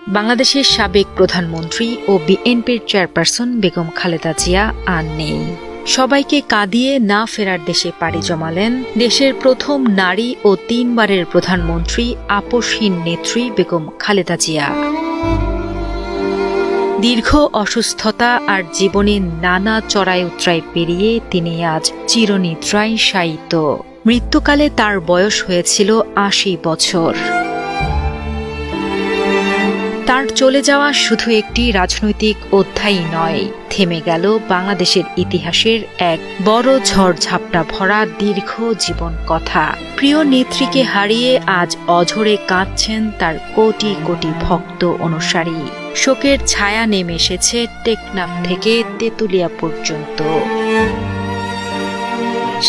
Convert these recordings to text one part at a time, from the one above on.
বাংলাদেশের সাবেক প্রধানমন্ত্রী ও বিএনপির চেয়ারপারসন বেগম খালেদা জিয়া আর নেই। সবাইকে কাঁদিয়ে না ফেরার দেশে পাড়ি জমালেন দেশের প্রথম নারী ও ৩ বারের প্রধানমন্ত্রী আপসহীন নেত্রী বেগম খালেদা জিয়া। দীর্ঘ অসুস্থতা আর জীবনের নানা চড়াই উতরাই পেরিয়ে তিনি আজ চিরনিদ্রায় শায়িত। মৃত্যুকালে তার বয়স হয়েছিল ৮০ বছর। তার চলে যাওয়া শুধু একটি রাজনৈতিক অধ্যায়ই নয়, থেমে গেল বাংলাদেশের ইতিহাসের এক বড় ঝড়ঝাপটা ভরা দীর্ঘ জীবন কথা। প্রিয় নেত্রীকে হারিয়ে আজ অঝরে কাঁদছেন তার কোটি কোটি ভক্ত অনুসারী। শোকের ছায়া নেমে এসেছে টেকনাফ থেকে তেঁতুলিয়া পর্যন্ত।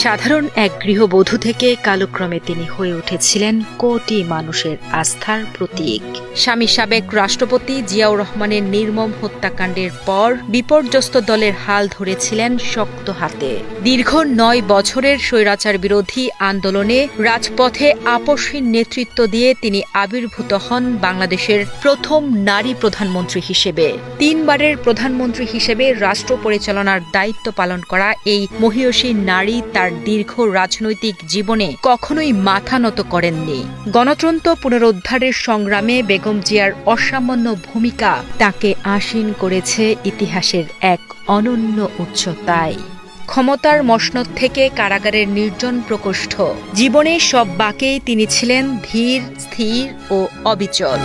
সাধারণ এক গৃহবধূ থেকে কালক্রমে তিনি হয়ে উঠেছিলেন কোটি মানুষের আস্থার প্রতীক। স্বামী সাবেক রাষ্ট্রপতি জিয়াউর রহমানের নির্মম হত্যাকাণ্ডের পর বিপর্যস্ত দলের হাল ধরেছিলেন শক্ত হাতে। দীর্ঘ ৯ বছরের স্বৈরাচার বিরোধী আন্দোলনে রাজপথে আপসহীন নেতৃত্ব দিয়ে তিনি আবির্ভূত হন বাংলাদেশের প্রথম নারী প্রধানমন্ত্রী হিসেবে। ৩ বারের প্রধানমন্ত্রী হিসেবে রাষ্ট্র পরিচালনার দায়িত্ব পালন করা এই মহীয়সী নারী তার দীর্ঘ রাজনৈতিক জীবনে কখনোই মাথা নত করেননি। গণতন্ত্র পুনরুদ্ধারের সংগ্রামে বেগম জিয়ার অসামান্য ভূমিকা তাকে আসীন করেছে ইতিহাসের এক অনন্য উচ্চতায়। ক্ষমতার মসনদ থেকে কারাগারের নির্জন প্রকোষ্ঠ, জীবনের সব বাঁকেই তিনি ছিলেন ধীর, স্থির ও অবিচল।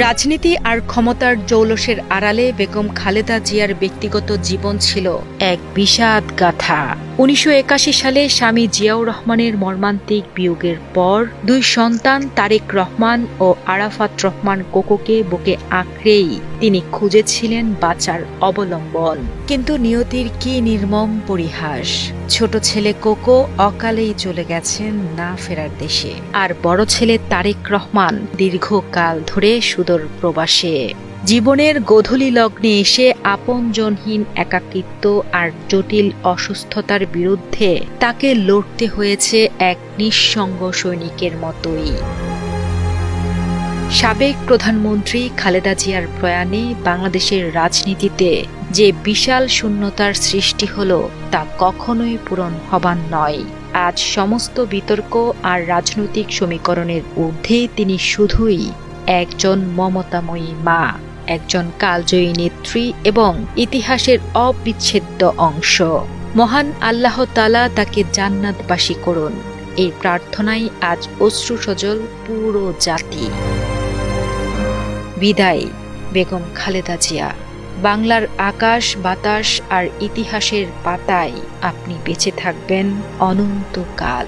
রাজনীতি আর ক্ষমতার জৌলসের আড়ালে বেগম খালেদা জিয়ার ব্যক্তিগত জীবন ছিল এক বিষাদ গাথা। ১৯৮১ সালে স্বামী জিয়াউর রহমানের মর্মান্তিক বিয়োগের পর ২ সন্তান তারেক রহমান ও আরাফাত রহমান কোকোকে বুকে আঁকড়েই তিনি খুঁজেছিলেন বাঁচার অবলম্বন। কিন্তু নিয়তির কি নির্মম পরিহাস! ছোট ছেলে কোকো অকালেই চলে গেছেন না ফেরার দেশে, আর বড় ছেলে তারেক রহমান দীর্ঘকাল ধরে সুদূর প্রবাসে। জীবনের গোধূলি লগ্নে এসে আপনজনহীন একাকিত্ব আর জটিল অসুস্থতার বিরুদ্ধে তাকে লড়তে হয়েছে এক নিঃসঙ্গ সৈনিকের মতোই। সাবেক প্রধানমন্ত্রী খালেদা জিয়ার প্রয়াণে বাংলাদেশের রাজনীতিতে যে বিশাল শূন্যতার সৃষ্টি হলো তা কখনোই পূরণ হবার নয়। আজ সমস্ত বিতর্ক আর রাজনৈতিক সমীকরণের ঊর্ধ্বে তিনি শুধুই একজন মমতাময়ী মা, একজন কালজয়ী নেত্রী এবং ইতিহাসের অবিচ্ছেদ্য অংশ। মহান আল্লাহ তাআলা তাকে জান্নাতবাসী করুন, এই প্রার্থনাই আজ অশ্রু সজল পুরো জাতি। বিদায় বেগম খালেদা জিয়া। বাংলার আকাশ বাতাস আর ইতিহাসের পাতায় আপনি বেঁচে থাকবেন অনন্তকাল।